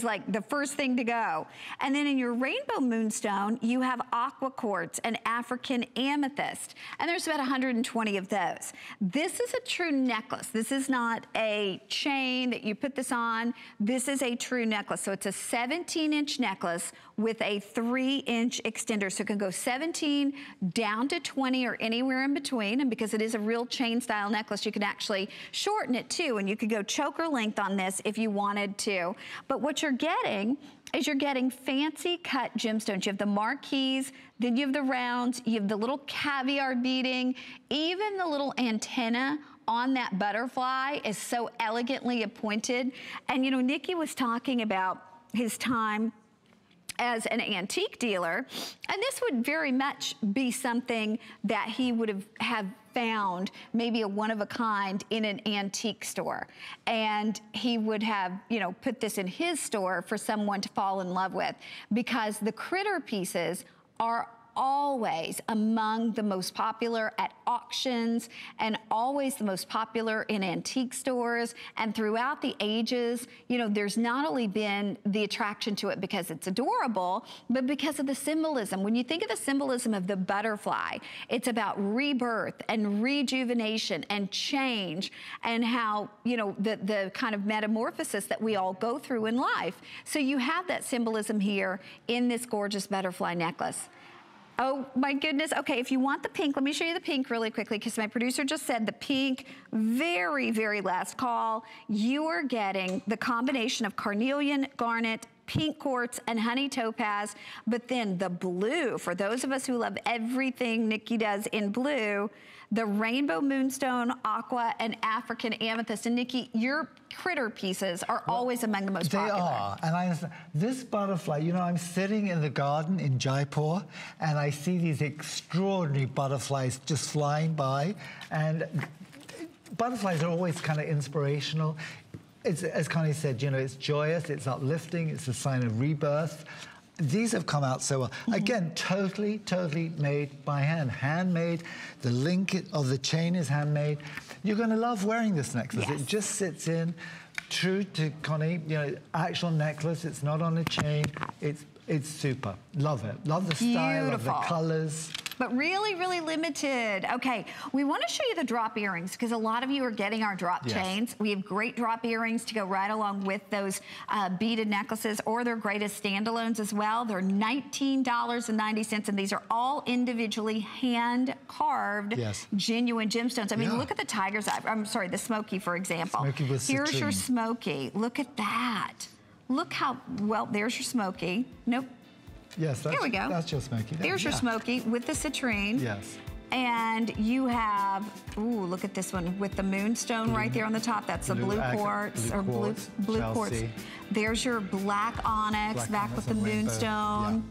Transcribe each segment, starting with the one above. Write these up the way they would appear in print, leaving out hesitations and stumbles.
like the first thing to go. And then in your rainbow moonstone, you have aqua quartz and African amethyst. And there's about 120 of those. This is a true necklace. This is not a chain that you put this on. This is a true necklace. So it's a 17-inch necklace with a 3-inch extender. So it can go 17 down to 20 or anywhere in between. And because it is a real chain style necklace, you can actually shorten it too. And you could go choker length on this if you wanted to. But what you're getting is you're getting fancy cut gemstones. You have the marquise, then you have the rounds, you have the little caviar beading, even the little antenna on that butterfly is so elegantly appointed. And you know, Nicky was talking about his time as an antique dealer, and this would very much be something that he would have found, maybe a one-of-a-kind in an antique store. And he would have, you know, put this in his store for someone to fall in love with, because the critter pieces are always among the most popular at auctions and always the most popular in antique stores. And throughout the ages, you know, there's not only been the attraction to it because it's adorable, but because of the symbolism. When you think of the symbolism of the butterfly, it's about rebirth and rejuvenation and change, and how, you know, the kind of metamorphosis that we all go through in life. So you have that symbolism here in this gorgeous butterfly necklace. Oh my goodness. Okay, if you want the pink, let me show you the pink really quickly, because my producer just said the pink, very, very last call. You are getting the combination of carnelian, garnet, pink quartz, and honey topaz, but then the blue, for those of us who love everything Nicky does in blue, the rainbow moonstone, aqua, and African amethyst. And Nicky, your critter pieces are always among the most popular. They are, and I understand. This butterfly, you know, I'm sitting in the garden in Jaipur, and I see these extraordinary butterflies just flying by, and butterflies are always kind of inspirational. It's, as Connie said, you know, it's joyous, it's uplifting, it's a sign of rebirth. These have come out so well. Again, totally, totally made by hand. Handmade. The link of the chain is handmade. You're going to love wearing this necklace. Yes. It just sits in, true to Connie, you know, actual necklace. It's not on a chain. It's super. Love it. Love the style, love the colors. But really, really limited. Okay, we want to show you the drop earrings, because a lot of you are getting our drop chains. We have great drop earrings to go right along with those beaded necklaces, or they're great as standalones as well. They're $19.90, and these are all individually hand-carved, genuine gemstones. I mean, look at the tiger's eye. I'm sorry, the smoky, for example. Smoky with citrine. Here's your smoky. Look at that. Look how, well, there's your smoky. Nope. Yes, that's, here we go. That's your smoky. There's your smoky with the citrine. Yes. And you have, ooh, look at this one with the moonstone right there on the top. That's the blue quartz, or blue quartz. There's your black onyx back with the moonstone.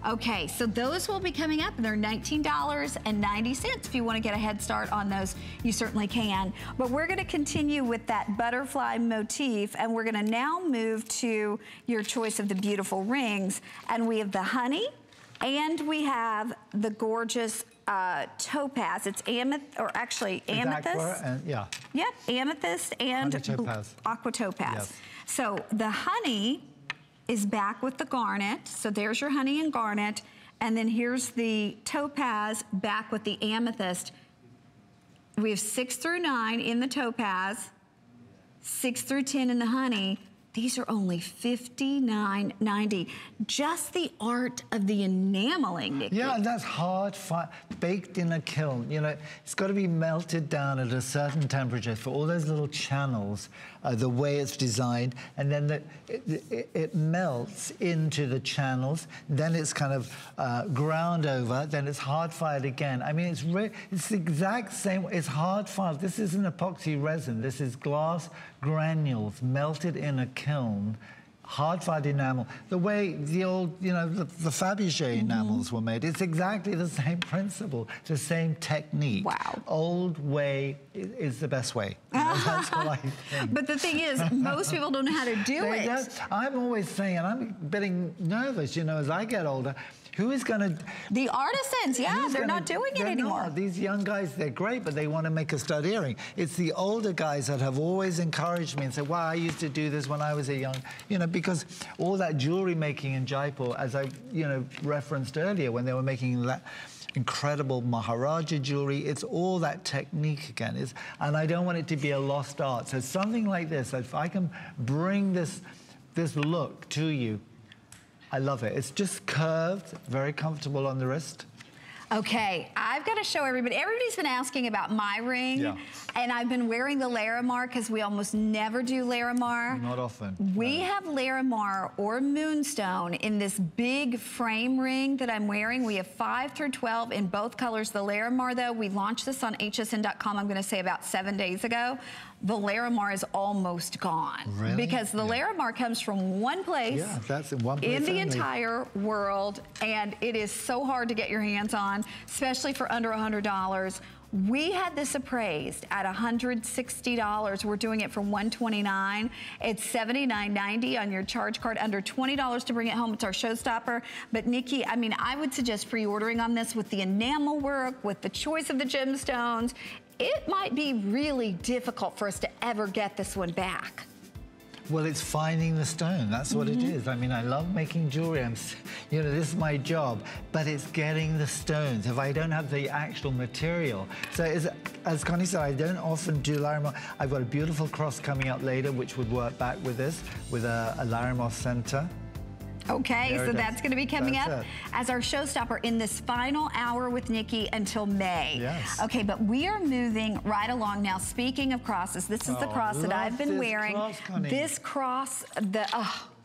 Okay, so those will be coming up, and they're $19.90. If you want to get a head start on those, you certainly can. But we're going to continue with that butterfly motif, and we're going to now move to your choice of the beautiful rings. And we have the honey, and we have the gorgeous topaz. It's amethyst, or actually amethyst. Aqua and, Yep, amethyst and aqua topaz. Yes. So the honey is back with the garnet. So there's your honey and garnet. And then here's the topaz back with the amethyst. We have 6 through 9 in the topaz, 6 through 10 in the honey. These are only $59.90. Just the art of the enameling, Nicky. Yeah, and that's hard, baked in a kiln. You know, it's got to be melted down at a certain temperature for all those little channels, the way it's designed, and then it melts into the channels. Then it's kind of ground over. Then it's hard fired again. I mean, it's the exact same. It's hard fired. This isn't epoxy resin. This is glass granules melted in a kiln, hard-fired enamel, the way the old, you know, the Fabergé enamels were made. It's exactly the same principle, the same technique. Wow. Old way is the best way. You know, that's what I think. But the thing is, most people don't know how to do it. I'm always saying, and I'm getting nervous, you know, as I get older, Who is going to... The artisans, yeah, they're not doing it anymore. Not. These young guys, they're great, but they want to make a stud earring. It's the older guys that have always encouraged me and said, wow, I used to do this when I was a young... You know, because all that jewelry making in Jaipur, as I, you know, referenced earlier, when they were making that incredible Maharaja jewelry, it's all that technique again. And I don't want it to be a lost art. So something like this, if I can bring this look to you, I love it. It's just curved, very comfortable on the wrist. Okay, I've got to show everybody. Everybody's been asking about my ring, and I've been wearing the Larimar because we almost never do Larimar. Not often. We have Larimar or Moonstone in this big frame ring that I'm wearing. We have 5 through 12 in both colors. The Larimar, though, we launched this on hsn.com, I'm going to say about 7 days ago. The Larimar is almost gone. Really? Because the Larimar comes from one place. Yeah, that's in one place in the only. entire world, and it is so hard to get your hands on, especially for under $100. We had this appraised at $160. We're doing it for $129. It's $79.90 on your charge card, under $20 to bring it home. It's our showstopper. But Nikki, I mean, I would suggest pre-ordering on this with the enamel work, with the choice of the gemstones. It might be really difficult for us to ever get this one back. Well, it's finding the stone. That's what it is. I mean, I love making jewelry. You know, this is my job, but it's getting the stones. If I don't have the actual material. So as Connie said, I don't often do Larimar. I've got a beautiful cross coming up later, which would work back with this, with a Larimar center. Okay, so that's going to be coming up as our showstopper in this final hour with Nikki until May. Yes. Okay, but we are moving right along now. Speaking of crosses, this is the cross that I've been wearing. This cross,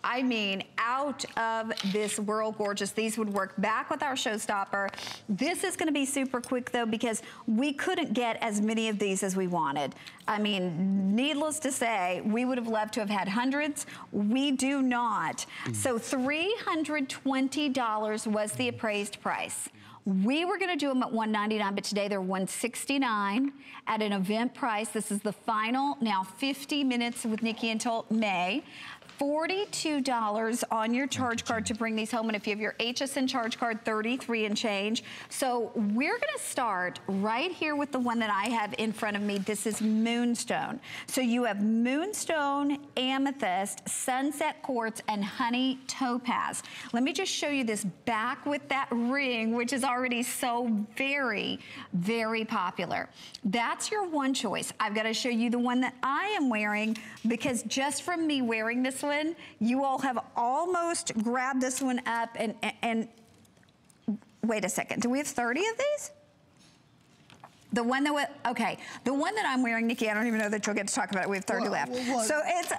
I mean, out of this world gorgeous. These would work back with our showstopper. This is going to be super quick, though, because we couldn't get as many of these as we wanted. I mean, needless to say, we would have loved to have had hundreds. We do not. So $320 was the appraised price. We were going to do them at $199, but today they're $169 at an event price. This is the final, now 50 minutes with Nikki until May. $42 on your charge card to bring these home, and if you have your HSN charge card, $33 and change. So we're gonna start right here with the one that I have in front of me. This is Moonstone. So you have Moonstone, Amethyst, Sunset Quartz, and Honey Topaz. Let me just show you this back with that ring, which is already so very, very popular. That's your one choice. I've got to show you the one that I am wearing, because just from me wearing this one, you all have almost grabbed this one up and wait a second, do we have 30 of these? The one that okay, the one that I'm wearing, Nikki, I don't even know that you'll get to talk about it. We have 30 left. So it's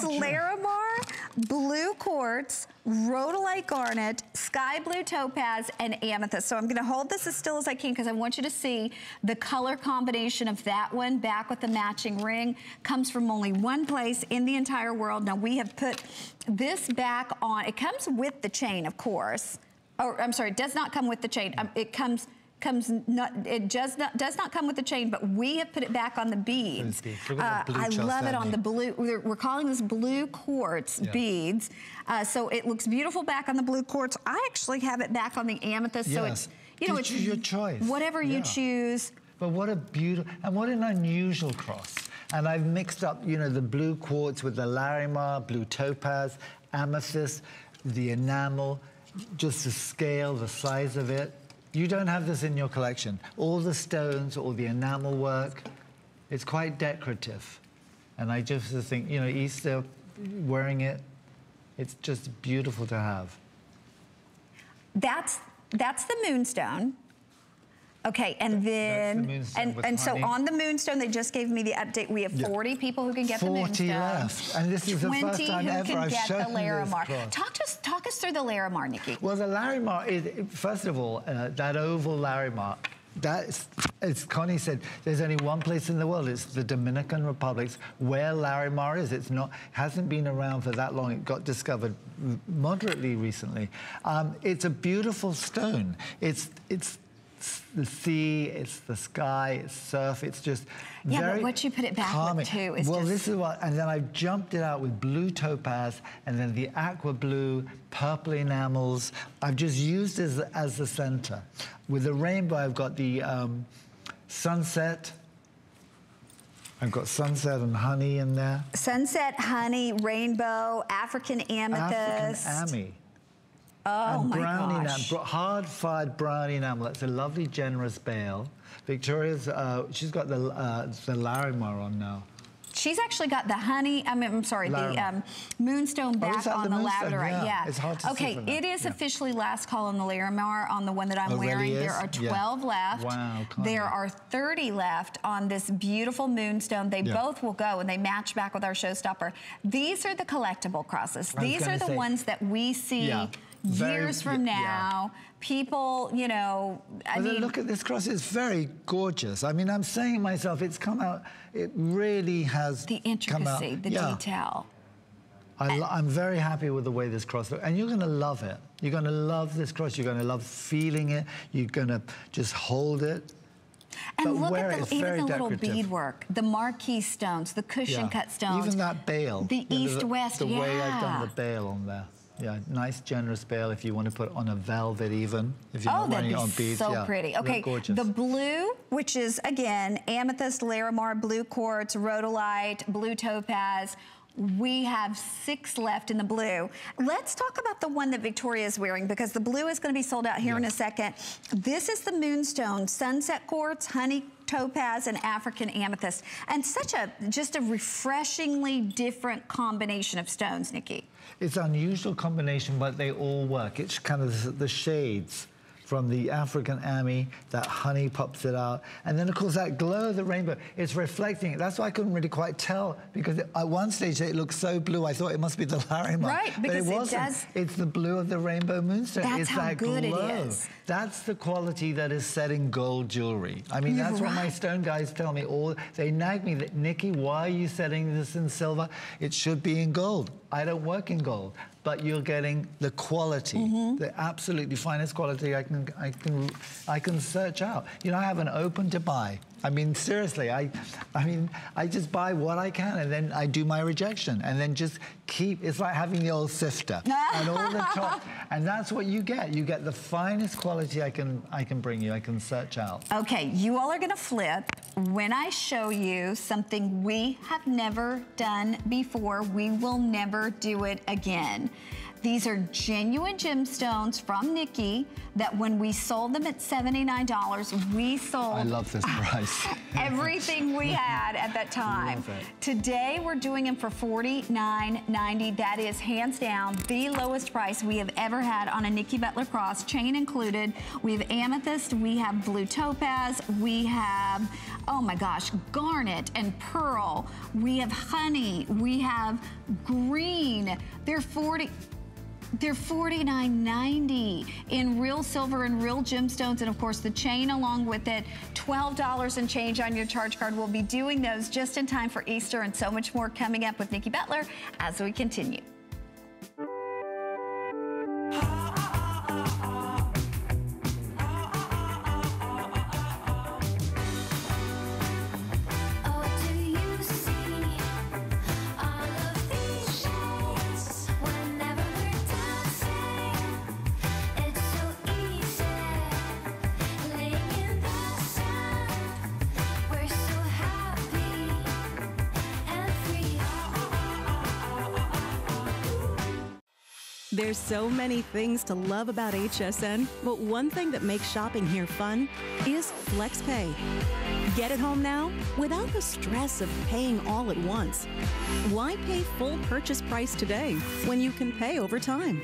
Larimar, blue quartz, rhodolite garnet, sky blue topaz, and amethyst. So I'm going to hold this as still as I can because I want you to see the color combination of that one back with the matching ring. Comes from only one place in the entire world. Now we have put this back on. It comes with the chain, of course. Oh, I'm sorry, it does not come with the chain. It does not come with the chain, but we have put it back on the beads. I love it on the blue. We're calling this blue quartz beads. So it looks beautiful back on the blue quartz. I actually have it back on the amethyst. So it's, you know, it's your choice. Whatever you choose. But what a beautiful, and what an unusual cross. And I've mixed up, you know, the blue quartz with the Larimar, blue topaz, amethyst, the enamel, just the scale, the size of it. You don't have this in your collection. All the stones, all the enamel work, it's quite decorative. And I just think, you know, Easter, wearing it, it's just beautiful to have. That's the Moonstone. Okay, and then, and so on the Moonstone, they just gave me the update. We have 40 people who can get the Moonstone. 40 left, and this is the first time ever I've shown this cross. Talk us through the Larimar, Nikki. Well, the Larimar is, first of all, that oval Larimar, that's, as Connie said, there's only one place in the world. It's the Dominican Republic where Larimar is. It's not, hasn't been around for that long. It got discovered moderately recently. It's a beautiful stone. It's the sea, it's the sky, it's surf, it's just but what you put it back calming. with too is this is what, and then I've jumped it out with blue topaz, and then the aqua blue, purple enamels. I've just used as the center. With the rainbow, I've got the sunset. I've got sunset and honey in there. Sunset, honey, rainbow, African amethyst. African ammy. Oh and my brown gosh. Hard-fired brown enamel. That's a lovely, generous bale. Victoria's, she's got the Larimar on now. She's actually got the honey, I'm sorry, the Moonstone back on the Labradorite. Yeah. It's hard to see from that. It is officially last call on the Larimar on the one that I'm wearing. Really there are 12 left. Wow, there are 30 left on this beautiful Moonstone. They both will go and they match back with our showstopper. These are the collectible crosses. These are the ones that we see years from now. People, you know, I mean, look at this cross, it's very gorgeous. I mean, I'm saying to myself, it's come out, it really has the intricacy, the detail. I'm very happy with the way this cross looks, and you're going to love it. You're going to love this cross, you're going to love feeling it, you're going to just hold it. And look at even the little beadwork, the marquee stones, the cushion cut stones. Even that bale. The east-west, The way I've done the bale on there. Yeah, nice, generous bale if you want to put on a velvet even. If you're not running it on beads. So pretty. Okay, the blue, which is, again, Amethyst, Larimar, blue quartz, rhodolite, blue topaz. We have 6 left in the blue. Let's talk about the one that Victoria is wearing, because the blue is going to be sold out here in a second. This is the Moonstone Sunset Quartz, Honey Topaz, and African Amethyst. And just a refreshingly different combination of stones, Nikki. It's an unusual combination, but they all work. It's kind of the shades from the African Ammy, that honey pops it out. And then, of course, that glow of the rainbow, it's reflecting it. That's why I couldn't really quite tell, because at one stage it looked so blue, I thought it must be the Larimar. Right, because but it wasn't. It's the blue of the rainbow moonstone. That's it's how that good glow. it is. That's the quality that is set in gold jewelry. I mean, that's what my stone guys tell me. They nag me that, Nikki, why are you setting this in silver? It should be in gold. I don't work in gold, but you're getting the quality, the absolutely finest quality I can search out. You know, I have an open to buy. I mean, seriously, I just buy what I can, and then I do my rejection, and then just keep. It's like having the old sifter, and all the top, and that's what you get. You get the finest quality I can bring you. I can search out. Okay, you all are going to flip when I show you something we have never done before. We will never do it again. These are genuine gemstones from Nikki that when we sold them at $79, we sold... I love this price. everything we had at that time. Love it. Today, we're doing them for $49.90. That is, hands down, the lowest price we have ever had on a Nicky Butler cross, chain included. We have amethyst, we have blue topaz, we have, oh my gosh, garnet and pearl. We have honey, we have green. They're $49.90 in real silver and real gemstones, and of course the chain along with it. $12 and change on your charge card. We'll be doing those just in time for Easter, and so much more coming up with Nicky Butler as we continue. There's so many things to love about HSN, but one thing that makes shopping here fun is FlexPay. Get it home now without the stress of paying all at once. Why pay full purchase price today when you can pay over time?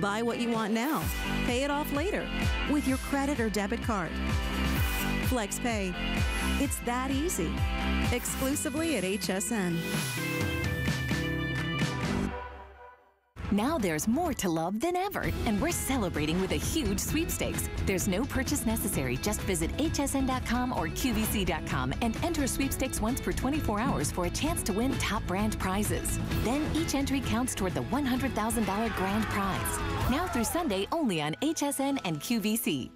Buy what you want now, pay it off later with your credit or debit card. FlexPay. It's that easy. Exclusively at HSN. Now there's more to love than ever, and we're celebrating with a huge sweepstakes. There's no purchase necessary. Just visit hsn.com or qvc.com and enter sweepstakes once per 24 hours for a chance to win top brand prizes. Then each entry counts toward the $100,000 grand prize. Now through Sunday only on HSN and QVC.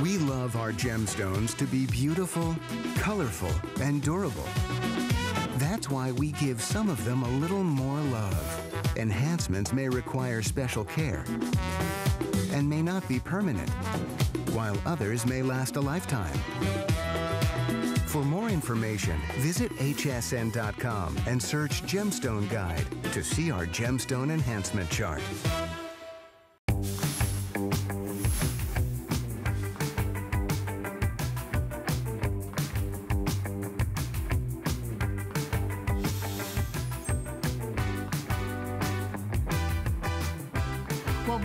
We love our gemstones to be beautiful, colorful, and durable. That's why we give some of them a little more love. Enhancements may require special care and may not be permanent, while others may last a lifetime. For more information, visit hsn.com and search Gemstone Guide to see our gemstone enhancement chart.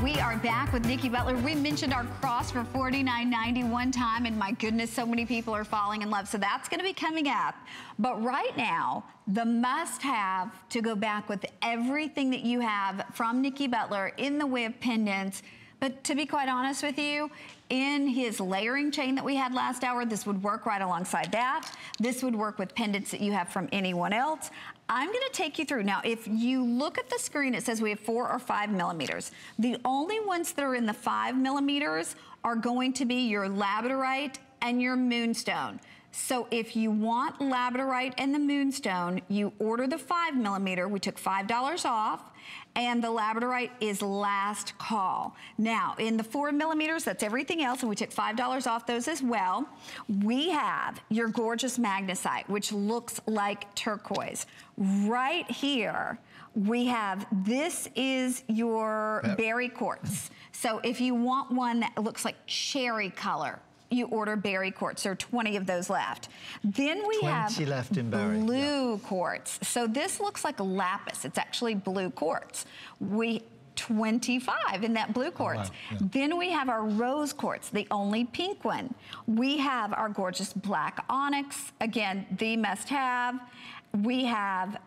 We are back with Nicky Butler. We mentioned our cross for $49.90 one time, and my goodness, so many people are falling in love. So that's going to be coming up. But right now, the must-have to go back with everything that you have from Nicky Butler in the way of pendants. But to be quite honest with you, in his layering chain that we had last hour, this would work right alongside that. This would work with pendants that you have from anyone else. I'm gonna take you through. Now, if you look at the screen, it says we have 4 or 5 millimeters. The only ones that are in the 5 millimeters are going to be your Labradorite and your Moonstone. So if you want Labradorite and the Moonstone, you order the 5 millimeter. We took $5 off. And the Labradorite is last call. Now, in the 4 millimeters, that's everything else, and we took $5 off those as well. We have your gorgeous magnesite, which looks like turquoise. Right here, we have, this is your berry quartz. So if you want one that looks like cherry color, you order berry quartz. There are 20 of those left. Then we have left in berry. Blue quartz. So this looks like lapis. It's actually blue quartz. 25 in that blue quartz. Oh, wow. Then we have our rose quartz, the only pink one. We have our gorgeous black onyx, again, the must-have. We have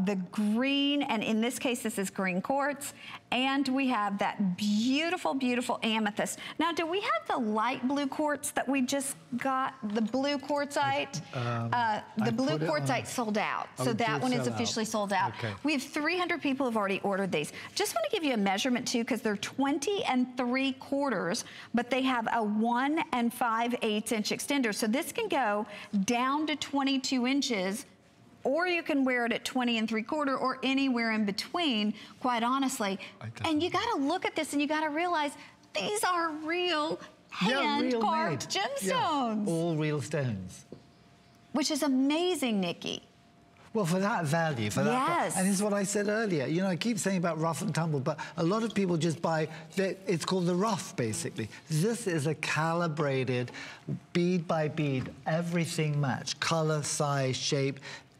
the green, and in this case, this is green quartz. And we have that beautiful, beautiful amethyst. Now, do we have the light blue quartz that we just got, the blue quartzite? The blue quartzite sold out. So that one is officially sold out. Okay. We have 300 people who've already ordered these. Just want to give you a measurement too, because they're 20 3/4, but they have a 1 5/8 inch extender. So this can go down to 22 inches, or you can wear it at 20 3/4 or anywhere in between, quite honestly. And you gotta look at this and you gotta realize these are real hand-carved gemstones. Yeah, all real stones. Which is amazing, Nicky. Well, for that value, for that, yes. And this is what I said earlier. You know, I keep saying about rough and tumble, but a lot of people just buy, it's called the rough, basically. This is a calibrated, bead by bead, everything matched, color, size, shape.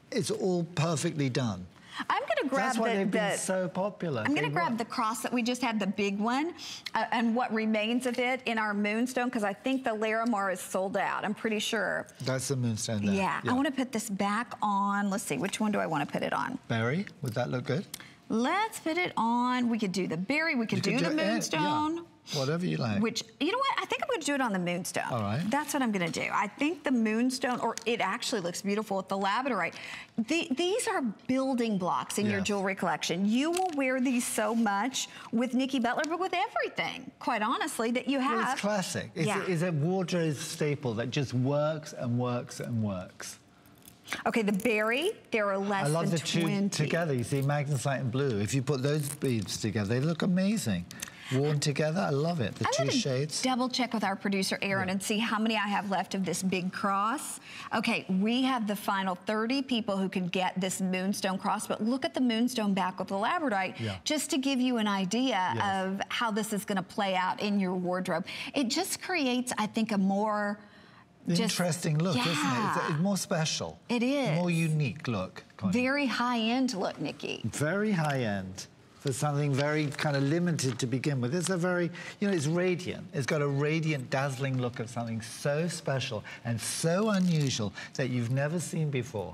It's all perfectly done. I'm going to grab That's why they've been so popular. I'm going to grab the cross that we just had, the big one, and what remains of it in our Moonstone, because I think the Larimar is sold out. I'm pretty sure. That's the Moonstone there. Yeah. I want to put this back on. Let's see, which one do I want to put it on? Berry, would that look good? Let's put it on. We could do the berry. We could do the Moonstone. Yeah. Whatever you like. Which, you know what? I think I'm going to do it on the Moonstone. All right. That's what I'm going to do. I think the Moonstone, or it actually looks beautiful with the Labradorite. These are building blocks in your jewelry collection. You will wear these so much with Nicky Butler, but with everything, quite honestly, that you have. Well, it's classic. It's a wardrobe staple that just works and works and works. Okay, the berry, there are less than 20. I love the two together. You see magnesite and blue. If you put those beads together, they look amazing. Worn together, I love it. The two shades. Double check with our producer, Aaron, and see how many I have left of this big cross. Okay, we have the final 30 people who can get this Moonstone cross, but look at the Moonstone back with the Labradorite, just to give you an idea of how this is gonna play out in your wardrobe. It just creates, I think, a more interesting look, isn't it? It's more special. It is. More unique look. Very high-end look, Nicky. Very high-end. For something very kind of limited to begin with. It's a very, you know, it's radiant. It's got a radiant, dazzling look of something so special and so unusual that you've never seen before.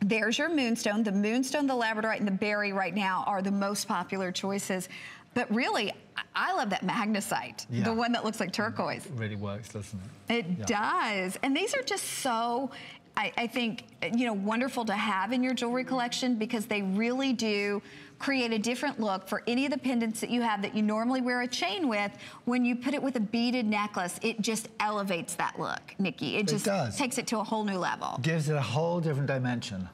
There's your Moonstone. The Moonstone, the Labradorite, and the berry right now are the most popular choices. But really, I love that magnesite, the one that looks like turquoise. It really works, doesn't it? It does. And these are just so, I think, you know, wonderful to have in your jewelry collection because they really do create a different look for any of the pendants that you have that you normally wear a chain with. When you put it with a beaded necklace, it just elevates that look, Nikki. It just takes it to a whole new level. Gives it a whole different dimension.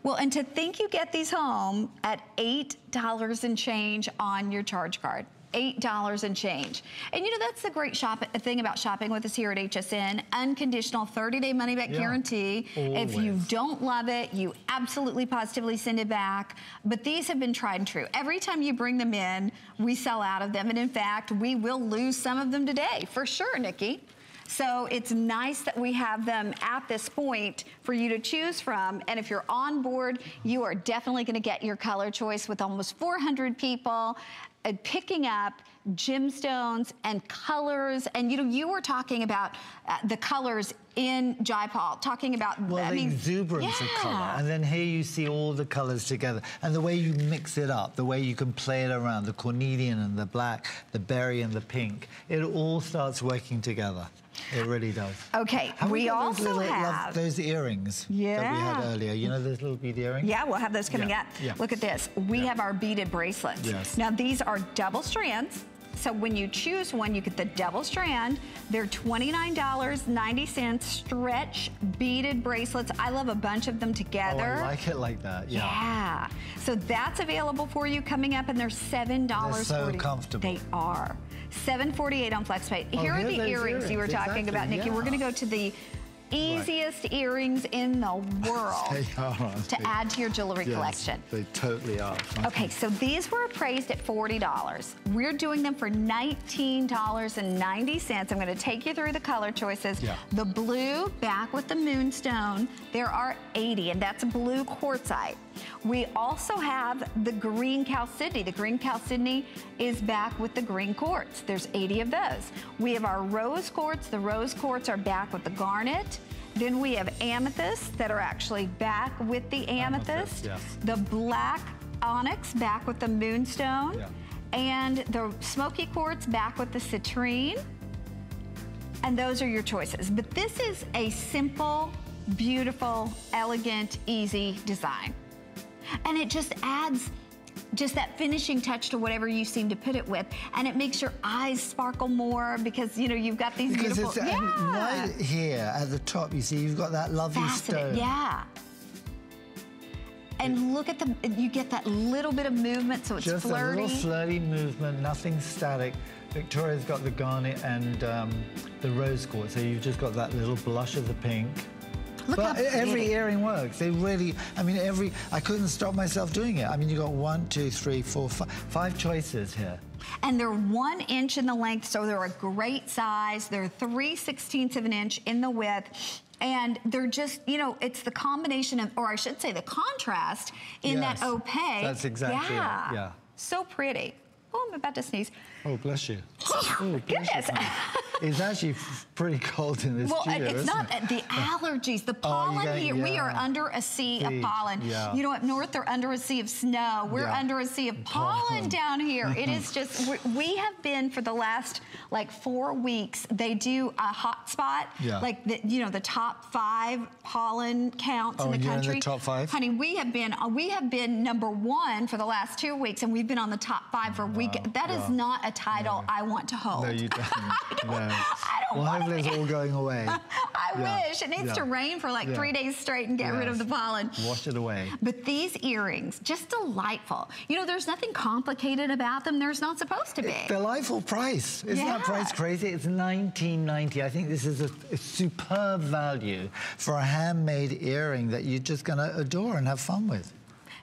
Well, and to think you get these home at $8 and change on your charge card. $8 and change. And you know, that's the great thing about shopping with us here at HSN. Unconditional 30-day money-back guarantee. Always. If you don't love it, you absolutely positively send it back. But these have been tried and true. Every time you bring them in, we sell out of them. And in fact, we will lose some of them today, for sure, Nikki. So it's nice that we have them at this point for you to choose from. And if you're on board, you are definitely going to get your color choice with almost 400 people picking up gemstones and colors. And you know, you were talking about the colors in Jaipal, talking about the exuberance of color. And then here you see all the colors together. And the way you mix it up, the way you can play it around, the cornelian and the black, the berry and the pink, it all starts working together. It really does. Okay, we also have those earrings that we had earlier. You know those little bead earrings? Yeah, we'll have those coming up. Look at this. We have our beaded bracelets. Yes. Now these are double strands. So when you choose one, you get the double strand. They're $29.90 stretch beaded bracelets. I love a bunch of them together. Oh, I like it like that, yeah. So that's available for you coming up, and they're $7. They're so comfortable. They are. $7.48 on FlexPay. Here are the earrings you were talking about, Nikki. We're gonna go to the easiest earrings in the world to add to your jewelry collection. They totally are. Okay, so these were appraised at $40. We're doing them for $19.90. I'm going to take you through the color choices. The blue, back with the moonstone, there are 80, and that's blue quartzite. We also have the green chalcedony. The green chalcedony is back with the green quartz. There's 80 of those. We have our rose quartz. The rose quartz are back with the garnet. Then we have amethysts that are actually back with the amethyst. The black onyx back with the moonstone. And the smoky quartz back with the citrine. And those are your choices. But this is a simple, beautiful, elegant, easy design. And it just adds just that finishing touch to whatever you seem to put it with. And it makes your eyes sparkle more because, you know, you've got these beautiful... Right here at the top, you see, you've got that lovely stone. And look at you get that little bit of movement, so it's just flirty. Just a little flirty movement, nothing static. Victoria's got the garnet and the rose quartz, so you've just got that little blush of the pink. But every earring works. They really, I mean, I couldn't stop myself doing it. I mean, you got 1, 2, 3, 4, 5 choices here. And they're 1 inch in the length, so they're a great size. They're 3/16 of an inch in the width. And they're just, you know, it's the combination of, or I should say the contrast in that opaque. That's exactly it, So pretty. Oh, I'm about to sneeze. Oh, bless you. Oh, goodness. It's actually pretty cold in this studio, it's not the allergies, the pollen here. We are under a sea of pollen. You know, up north, they're under a sea of snow. We're under a sea of pollen down here. It is just, we have been for the last, like, 4 weeks, they do a hot spot, like, you know, the top 5 pollen counts in the country. You're in the top 5? Honey, we have been #1 for the last 2 weeks, and we've been on the top 5 for a week. That is not a title I want to hold. No, you don't. I don't want hopefully it's all going away. I wish. It needs to rain for like 3 days straight and get rid of the pollen. Wash it away. But these earrings, just delightful. You know, there's nothing complicated about them. There's not supposed to be. Delightful price. Isn't that price crazy? It's $19.90. I think this is a superb value for a handmade earring that you're just going to adore and have fun with.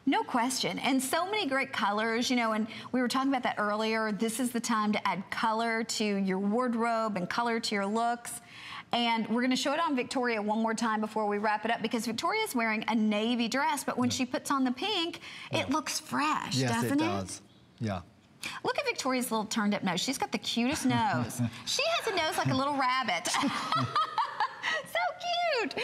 No question. And so many great colors, you know, and we were talking about that earlier. This is the time to add color to your wardrobe and color to your looks. And we're going to show it on Victoria one more time before we wrap it up, because Victoria's wearing a navy dress, but when she puts on the pink, it looks fresh, doesn't it? Yes, it does. Look at Victoria's little turned up nose. She's got the cutest nose. She has a nose like a little rabbit. So cute.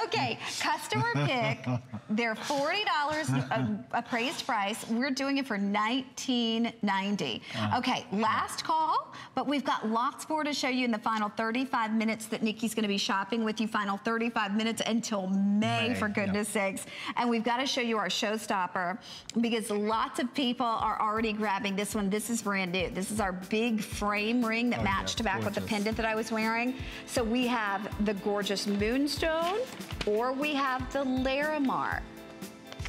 Okay, customer pick. They're $40 appraised price. We're doing it for $19.90. Okay, last call. but we've got lots more to show you in the final 35 minutes that Nikki's gonna be shopping with you, final 35 minutes until May, for goodness sakes. And we've got to show you our showstopper because lots of people are already grabbing this one. This is brand new. This is our big frame ring that matched back with the pendant that I was wearing. So we have the gorgeous Moonstone, or we have the Larimar.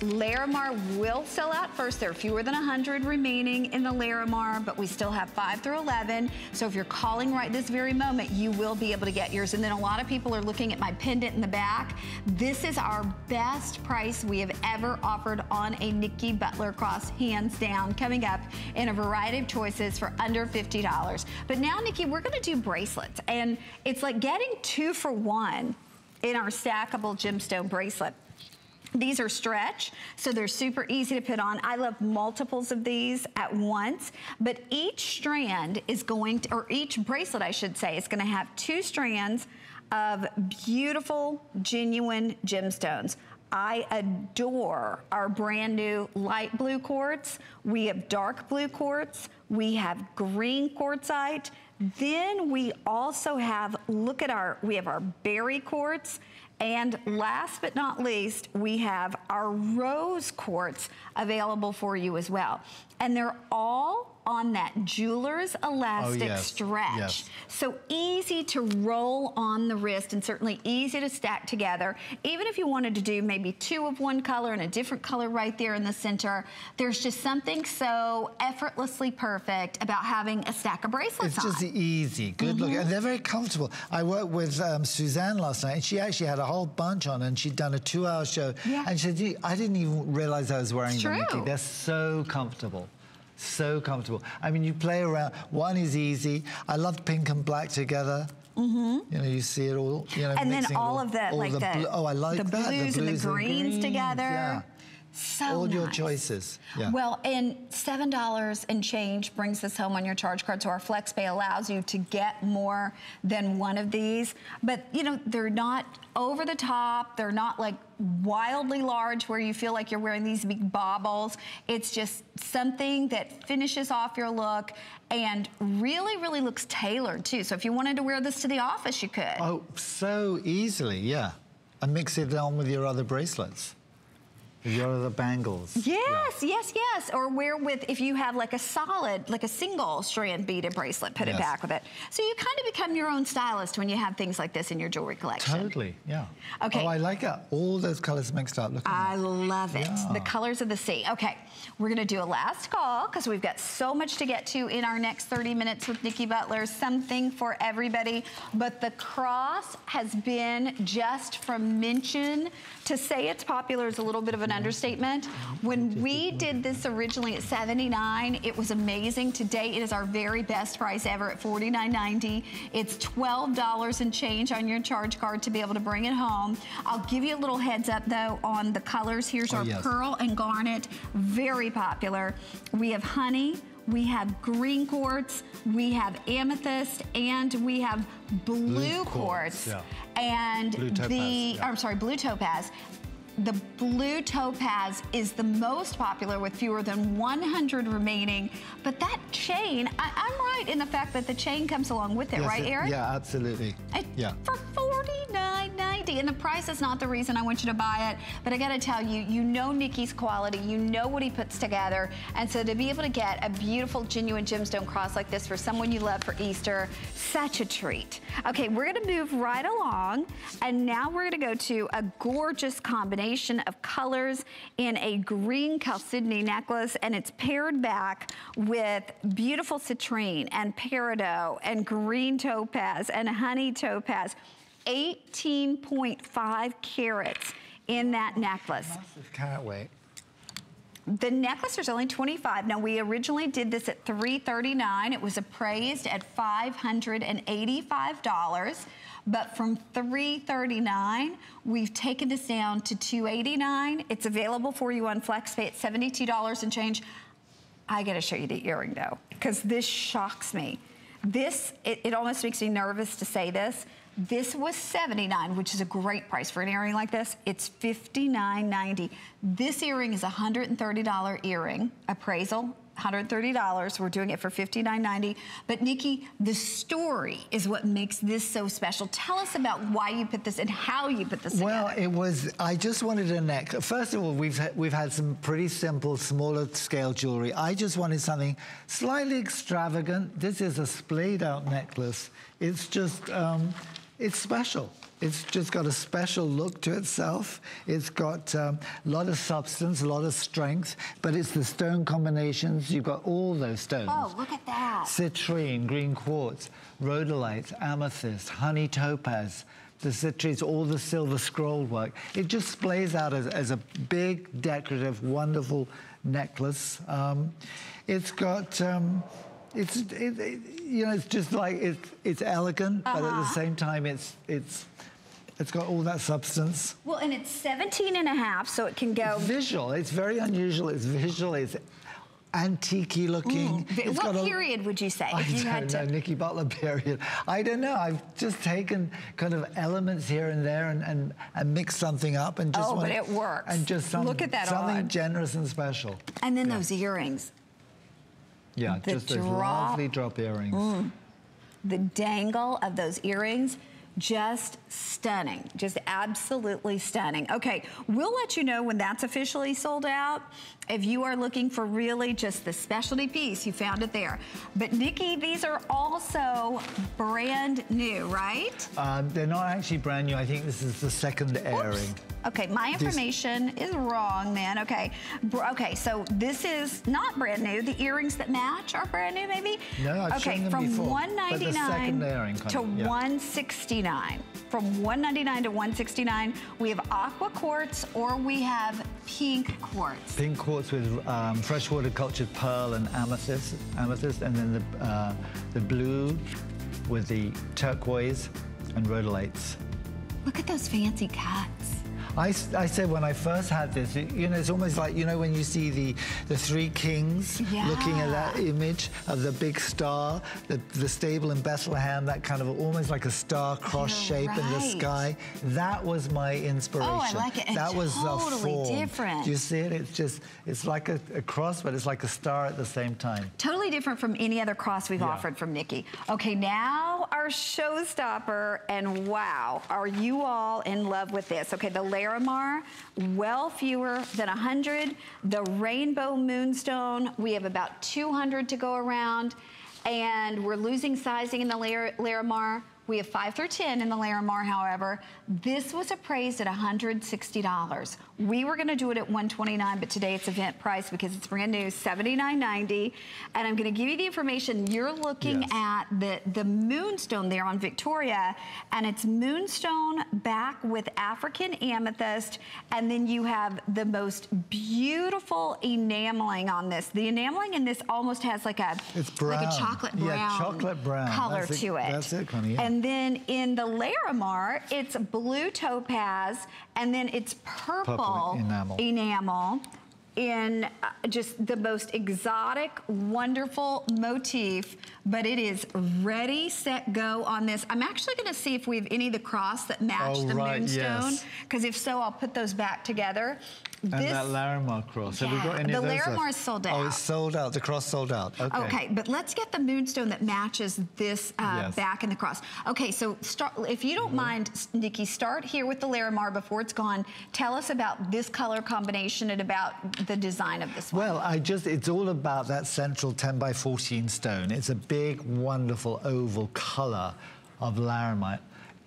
Larimar will sell out first. There are fewer than 100 remaining in the Larimar, but we still have 5 through 11. So if you're calling right this very moment, you will be able to get yours. And then a lot of people are looking at my pendant in the back. This is our best price we have ever offered on a Nicky Butler cross, hands down, coming up in a variety of choices for under $50. But now, Nikki, we're gonna do bracelets. And it's like getting 2 for 1 in our stackable gemstone bracelet. These are stretch, so they're super easy to put on. I love multiples of these at once, but each strand is going to, or each bracelet, I should say, is gonna have 2 strands of beautiful, genuine gemstones. I adore our brand new light blue quartz. We have dark blue quartz. We have green quartzite. Then we also have, look at we have our berry quartz. And last but not least, we have our rose quartz available for you as well. And they're all on that jeweler's elastic stretch. So easy to roll on the wrist and certainly easy to stack together. Even if you wanted to do maybe 2 of one color and a different color right there in the center, there's just something so effortlessly perfect about having a stack of bracelets on. It's just easy, good looking, and they're very comfortable. I worked with Suzanne last night, and she actually had a whole bunch on, and she'd done a 2-hour show, and she said, I didn't even realize I was wearing them, Nikki. They're so comfortable. So comfortable. I mean, you play around. One is easy. I love pink and black together. You know, you see it all. You know, and then all of the, like the, oh, I like the that. Blues and the greens together. Yeah. So all nice. your choices. Yeah. Well, and $7 and change brings this home on your charge card. So our FlexPay allows you to get more than one of these. But, you know, they're not over the top. They're not like wildly large where you feel like you're wearing these big baubles. It's just something that finishes off your look and really, really looks tailored too. So if you wanted to wear this to the office, you could. Oh, so easily, yeah. And mix it on with your other bracelets. Your other bangles. Yes, yes, yes. Or wear with, if you have like a solid, like a single strand beaded bracelet, put it back with it. So you kind of become your own stylist when you have things like this in your jewelry collection. Totally, yeah. Okay. Oh, I like it. All those colors mixed up. Look at I love it. The colors of the sea. Okay, we're gonna do a last call because we've got so much to get to in our next 30 minutes with Nicky Butler, something for everybody. But the cross has been, just from mention, to say it's popular is a little bit of an understatement. When we did this originally at $79, it was amazing. Today, it is our very best price ever at $49.90. It's $12 and change on your charge card to be able to bring it home. I'll give you a little heads up, though, on the colors. Here's our pearl and garnet, very popular. We have honey, we have green quartz, we have amethyst, and we have blue quartz. And blue topaz, I'm sorry, blue topaz. The blue topaz is the most popular with fewer than 100 remaining, but that chain, I'm right in the fact that the chain comes along with it, right, Eric? Yeah, absolutely. For $49.90, and the price is not the reason I want you to buy it, but I gotta tell you, you know Nicky's quality, you know what he puts together, and so to be able to get a beautiful, genuine gemstone cross like this for someone you love for Easter, such a treat. Okay, we're gonna move right along, and now we're gonna go to a gorgeous combination of colors in a green chalcedony necklace, and it's paired back with beautiful citrine and peridot and green topaz and honey topaz. 18.5 carats in that necklace. Massive carat weight. The necklace is only $25. Now, we originally did this at $339. It was appraised at $585. But from $339, we've taken this down to $289. It's available for you on FlexPay at $72 and change. I gotta show you the earring though, because this shocks me. This, it almost makes me nervous to say this. This was $79, which is a great price for an earring like this. It's $59.90. This earring is a $130 earring, appraisal. $130. We're doing it for $59.90. But Nikki, the story is what makes this so special. Tell us about why you put this and how you put this together. Well, I just wanted a neck. First of all, we've had some pretty simple, smaller scale jewelry. I just wanted something slightly extravagant. This is a splayed out necklace. It's just, it's special. It's just got a special look to itself. It's got a lot of substance, a lot of strength, but it's the stone combinations. You've got all those stones. Oh, look at that. Citrine, green quartz, rhodolite, amethyst, honey topaz, the citrines, all the silver scroll work. It just splays out as a big, decorative, wonderful necklace. It's got, you know, it's just like, it's elegant, but at the same time, it's got all that substance. Well, and it's 17.5, so it can go... It's visual. It's very unusual. It's visual. It's antique-y looking. What period would you say? I don't know, Nicky Butler period. I don't know. I've just taken kind of elements here and there and mixed something up and just... but it works. And just look at that something generous and special. And then those earrings. Yeah, just those lovely drop earrings. The dangle of those earrings. Just stunning, just absolutely stunning. Okay, we'll let you know when that's officially sold out. If you are looking for really just the specialty piece, you found it there. But Nikki, these are also brand new, right? They're not actually brand new. I think this is the second airing. Okay, my information is wrong, man. Okay, okay, so this is not brand new. The earrings that match are brand new, maybe? No, I've shown them before. From $199 to $169. From $199 to $169, we have aqua quartz or we have pink quartz. Pink quartz with freshwater cultured pearl and amethyst, and then the blue with the turquoise and rhodolites. Look at those fancy cuts. I said when I first had this, you know, it's almost like, you know, when you see the three kings looking at that image of the big star, the stable in Bethlehem, that kind of almost like a star cross shape in the sky. That was my inspiration. Oh, I like it. And that was totally the form. Different. Do you see it? It's just, it's like a cross, but it's like a star at the same time. Totally different from any other cross we've offered from Nikki. Okay, now our showstopper, and wow, are you all in love with this? Okay, the Larimar, well fewer than 100. The Rainbow Moonstone, we have about 200 to go around, and we're losing sizing in the Larimar. We have 5 through 10 in the Larimar, however. This was appraised at $160. We were gonna do it at $129, but today it's event price because it's brand new, $79.90. And I'm gonna give you the information. You're looking at the Moonstone there on Victoria, and it's Moonstone back with African amethyst, and then you have the most beautiful enameling on this. The enameling in this almost has like a, like a chocolate brown, chocolate brown color to it. That's it, Connie. Yeah. And then in the Larimar, it's blue topaz, and then it's purple enamel in just the most exotic, wonderful motif, but it is ready, set, go on this. I'm actually gonna see if we have any of the cross that match the Moonstone, because if so, I'll put those back together. And that Larimar cross, have we got any of those? The Larimar is sold out. Oh, it's sold out, the cross sold out, okay. Okay, but let's get the Moonstone that matches this back in the cross. Okay, so start, if you don't mind, Nikki, start here with the Larimar before it's gone. Tell us about this color combination and about the design of this one. Well, it's all about that central 10 by 14 stone. It's a big, wonderful oval color of Larimar.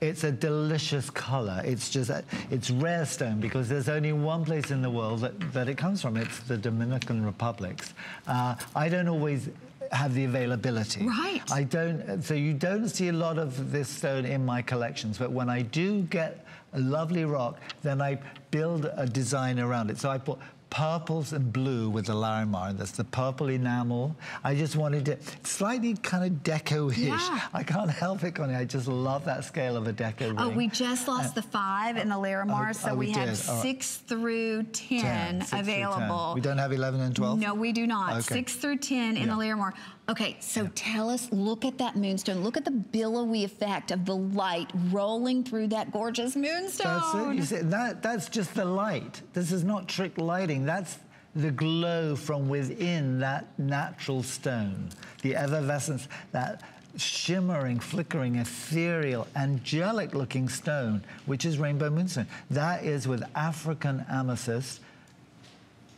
It's a delicious color. It's just, it's rare stone because there's only one place in the world that it comes from. It's the Dominican Republics. I don't always have the availability. Right. I don't, so you don't see a lot of this stone in my collections, but when I do get a lovely rock, then I build a design around it. So I put purples and blue with the Larimar. That's the purple enamel. I just wanted it slightly kind of deco-ish. Yeah. I can't help it, Connie. I just love that scale of a deco ring. Oh, we just lost the 5 in the Larimar, so we have 6 through 10 available. We don't have 11 and 12? No, we do not. Okay. 6 through 10 in the Larimar. Okay, so tell us, look at that moonstone. Look at the billowy effect of the light rolling through that gorgeous moonstone. That's it. You see, that's just the light. This is not trick lighting. That's the glow from within that natural stone. The effervescence, that shimmering, flickering, ethereal, angelic-looking stone, which is rainbow moonstone. That is with African amethyst.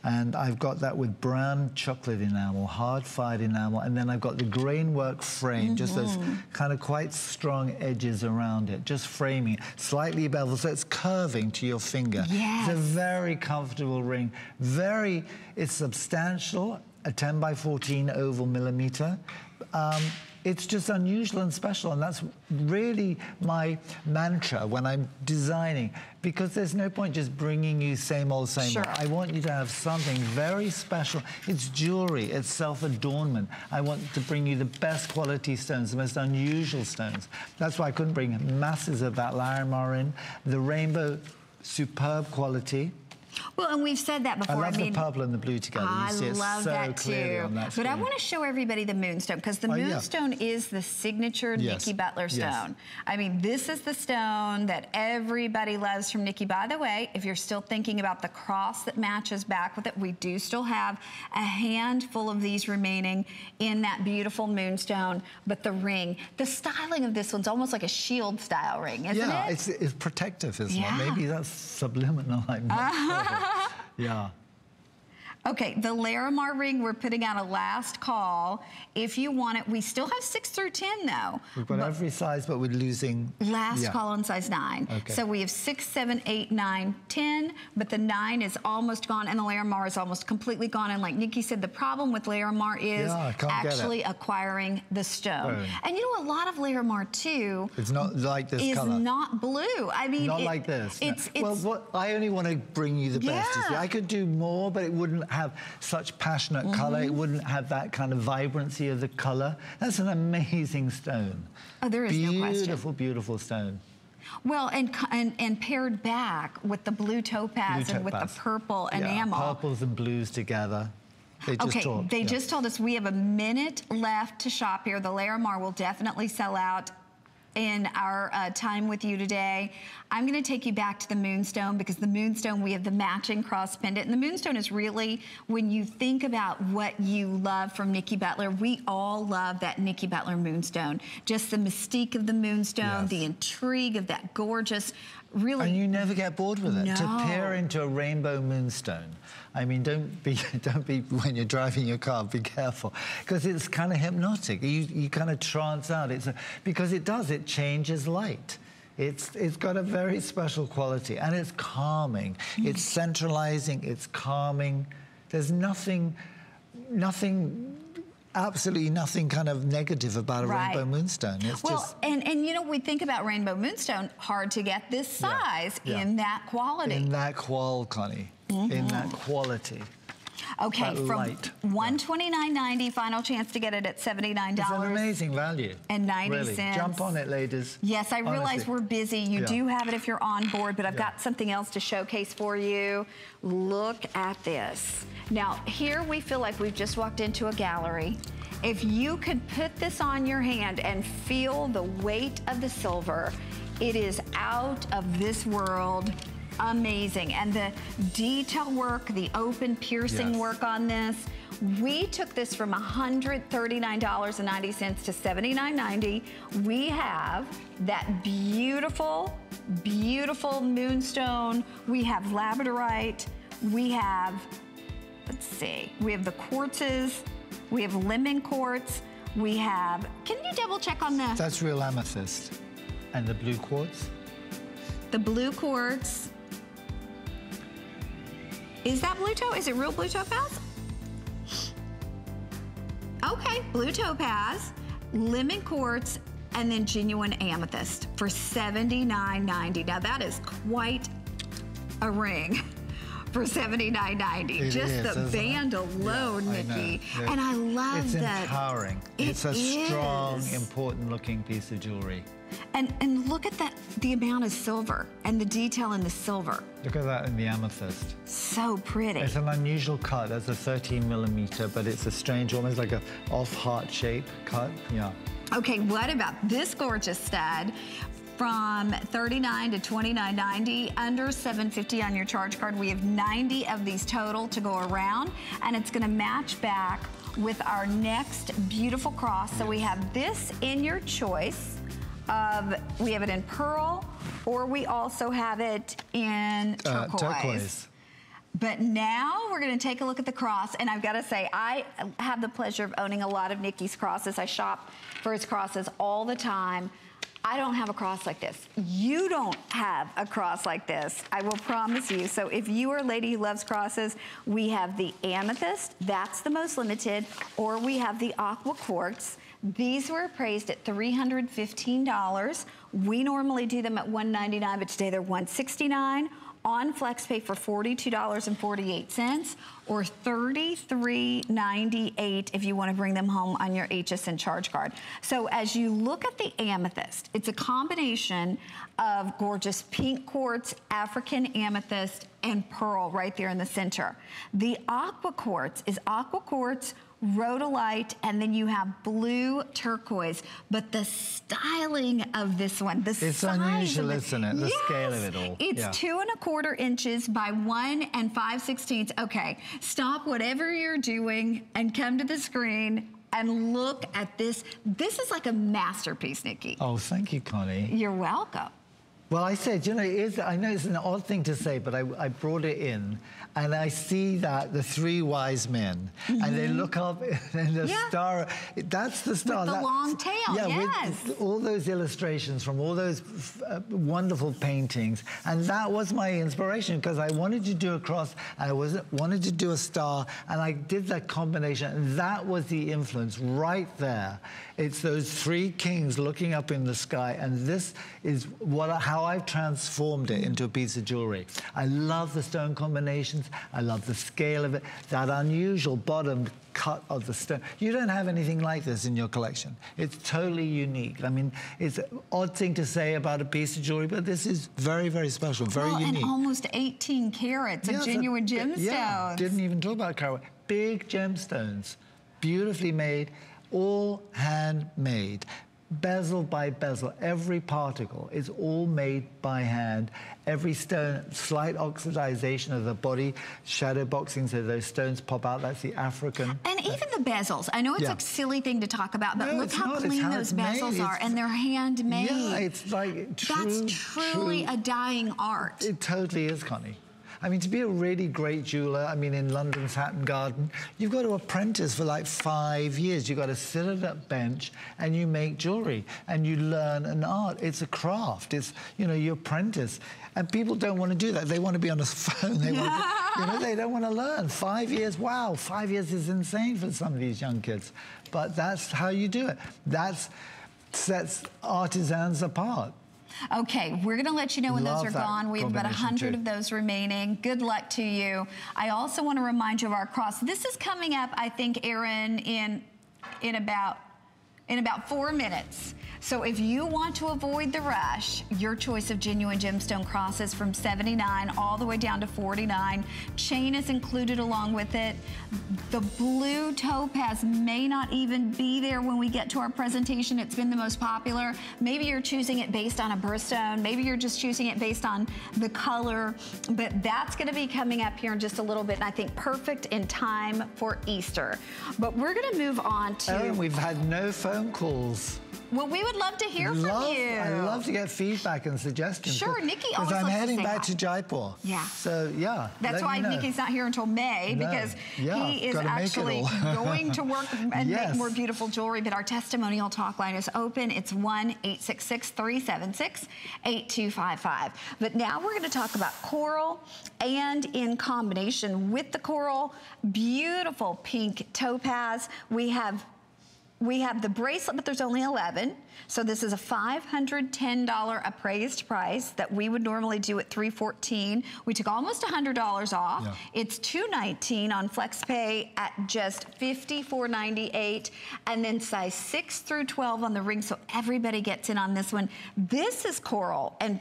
And I've got that with brown chocolate enamel, hard-fired enamel, and then I've got the grainwork frame, just those kind of quite strong edges around it, just framing, slightly beveled, so it's curving to your finger. Yes. It's a very comfortable ring. It's substantial, a 10 by 14 oval millimeter. It's just unusual and special, and that's really my mantra when I'm designing, because there's no point just bringing you same old, same old. I want you to have something very special. It's jewelry, it's self-adornment. I want to bring you the best quality stones, the most unusual stones. That's why I couldn't bring masses of that Larimar in. The rainbow, superb quality. Well, and we've said that before. I love the purple and the blue together. I love that too. But I want to show everybody the moonstone, because the moonstone is the signature Nicky Butler stone. I mean, this is the stone that everybody loves from Nicky. By the way, if you're still thinking about the cross that matches back with it, we do still have a handful of these remaining in that beautiful moonstone. But the ring, the styling of this one's almost like a shield style ring, isn't it? Yeah, it's protective, isn't it? Maybe that's subliminal. I'm not sure. Yeah. Okay, the Larimar ring, we're putting out a last call. If you want it, we still have 6 through 10 though. We've got every size, but we're losing. Last call on size 9. Okay. So we have 6, 7, 8, 9, 10, but the 9 is almost gone, and the Larimar is almost completely gone. And like Nicky said, the problem with Larimar is actually acquiring the stone. And you know, a lot of Larimar too. It's not like this color. Is not blue. I mean, not like this. It's well, I only want to bring you the best. You see. I could do more, but it wouldn't have such passionate color. It wouldn't have that kind of vibrancy of the color. That's an amazing stone. Oh, there is no question. Beautiful, beautiful stone. Well, and paired back with the blue topaz and with the purple enamel. Purples and blues together. They just told us we have a minute left to shop here. The Larimar will definitely sell out in our time with you today. I'm gonna take you back to the moonstone, because the moonstone, we have the matching cross pendant. And the moonstone is really, when you think about what you love from Nicky Butler, we all love that Nicky Butler moonstone. Just the mystique of the moonstone, the intrigue of that gorgeous, really. And you never get bored with it. No. To pair into a rainbow moonstone. I mean, don't be when you're driving your car, be careful, because it's kind of hypnotic. You kind of trance out. Because it changes light. It's got a very special quality, and it's calming. It's centralizing, it's calming. There's absolutely nothing kind of negative about a rainbow moonstone. It's and you know, we think about rainbow moonstone, hard to get this size in that quality. In that Connie. In that quality. Okay, from $129.90, final chance to get it at $79. It's an amazing value. And 90 really. cents. Jump on it, ladies. Yes, I realize we're busy. You do have it if you're on board, but I've got something else to showcase for you. Look at this. Now, here we feel like we've just walked into a gallery. If you could put this on your hand and feel the weight of the silver, it is out of this world. Amazing. And the detail work, the open piercing work on this, we took this from $139.90 to $79.90. We have that beautiful, beautiful moonstone. We have labradorite. We have, let's see, we have the quartzes. We have lemon quartz. We have, can you double check on this? That's real amethyst. And the blue quartz? The blue quartz. Is that blue topaz? Is it real blue topaz? Okay, blue topaz, lemon quartz, and then genuine amethyst for $79.90. Now that is quite a ring for $79.90. Just the band alone, Nikki. And I love that. It's empowering. It's a strong, important looking piece of jewelry. And look at that, the amount of silver and the detail in the silver. Look at that in the amethyst. So pretty. It's an unusual cut. That's a 13mm, but it's a strange, almost like a off-heart shape cut. Yeah. Okay, what about this gorgeous stud? From $39 to $29.90, under $7.50 on your charge card. We have 90 of these total to go around, and it's gonna match back with our next beautiful cross. So we have this in your choice of, we have it in pearl, or we also have it in turquoise. But now we're gonna take a look at the cross, and I've gotta say, I have the pleasure of owning a lot of Nicky's crosses. I shop for his crosses all the time. I don't have a cross like this. You don't have a cross like this, I will promise you. So if you are a lady who loves crosses, we have the amethyst, that's the most limited, or we have the aqua quartz. These were appraised at $315. We normally do them at $199, but today they're $169. On FlexPay for $42.48 or $33.98 if you want to bring them home on your HSN charge card. So as you look at the amethyst, it's a combination of gorgeous pink quartz, African amethyst, and pearl right there in the center. The aqua quartz is aqua quartz, rhodolite, and then you have blue turquoise. But the styling of this one, the size of it. It's unusual, isn't it? The scale of it all. It's 2 1/4 inches by 1 5/16. Okay, stop whatever you're doing and come to the screen and look at this. This is like a masterpiece, Nikki. Oh, thank you, Connie. You're welcome. Well, I said, you know, I know it's an odd thing to say, but I brought it in, and I see that the 3 wise men, and they look up, and the star, that's the star. With the long tail, with all those illustrations from all those wonderful paintings, and that was my inspiration, because I wanted to do a cross, I wanted to do a star, and I did that combination, and that was the influence right there. It's those 3 kings looking up in the sky, and this is how I've transformed it into a piece of jewelry. I love the stone combinations. I love the scale of it. That unusual bottom cut of the stone. You don't have anything like this in your collection. It's totally unique. I mean, it's an odd thing to say about a piece of jewelry, but this is very, very special, very unique. And almost 18 carats of genuine gemstones. Yeah, didn't even talk about carats. Big gemstones, beautifully made, all handmade. Bezel by bezel, every particle is all made by hand. Every stone, slight oxidization of the body, shadow boxing, so those stones pop out. That's the African. And even the bezels. I know it's a silly thing to talk about, but look how clean those bezels are, and they're handmade. Yeah, it's like That's truly a dying art. It totally is, Connie. I mean, to be a really great jeweler, I mean, in London's Hatton Garden, you've got to apprentice for like 5 years. You've got to sit at that bench and you make jewelry and you learn an art. It's a craft. It's, you know, you apprentice. And people don't want to do that. They want to be on a phone. They want to, you know, they don't want to learn. 5 years, wow, 5 years is insane for some of these young kids. But that's how you do it. That sets artisans apart. Okay, we're going to let you know when those are gone. We have about 100 of those remaining. Good luck to you. I also want to remind you of our cross. This is coming up, I think, Erin, in about 4 minutes. So if you want to avoid the rush, your choice of genuine gemstone crosses from $79 all the way down to $49. Chain is included along with it. The blue topaz may not even be there when we get to our presentation. It's been the most popular. Maybe you're choosing it based on a birthstone. Maybe you're just choosing it based on the color. But that's going to be coming up here in just a little bit, and I think perfect in time for Easter. But we're going to move on to... Erin, we've had no phone calls. Well, we would love to hear from you. I'd love to get feedback and suggestions. Sure, Nikki always Because I'm loves heading to say back to Jaipur. Yeah. So, yeah. That's why Nikki's not here until May, because he is actually going to work and make more beautiful jewelry. But our testimonial talk line is open. It's 1-866-376-8255. But now we're going to talk about coral, and in combination with the coral, beautiful pink topaz. We have We have the bracelet, but there's only 11. So this is a $510 appraised price that we would normally do at $314. We took almost $100 off. Yeah. It's $219 on FlexPay at just $54.98. And then size 6 through 12 on the ring, so everybody gets in on this one. This is coral and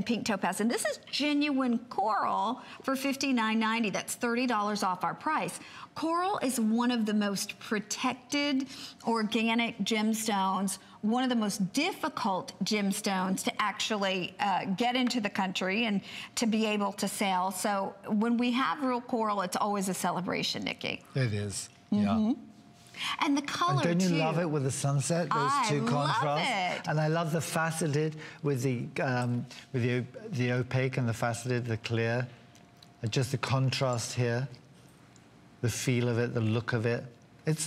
pink topaz, and this is genuine coral for $59.90. That's $30 off our price. Coral is one of the most protected organic gemstones, one of the most difficult gemstones to actually get into the country and to be able to sell. So when we have real coral, it's always a celebration, Nikki. It is, yeah. And the color, and don't you love it with the sunset, those two contrasts? Love it. And I love the faceted with the opaque and the faceted, the clear. Just the contrast here. The feel of it, the look of it. It's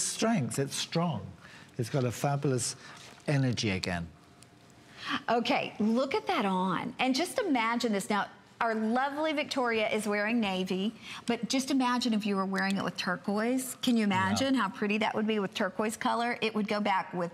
strength, it's strong. It's got a fabulous energy again. Okay, look at that on. And just imagine this. Now, our lovely Victoria is wearing navy, but just imagine if you were wearing it with turquoise. Can you imagine how pretty that would be with turquoise color? It would go back with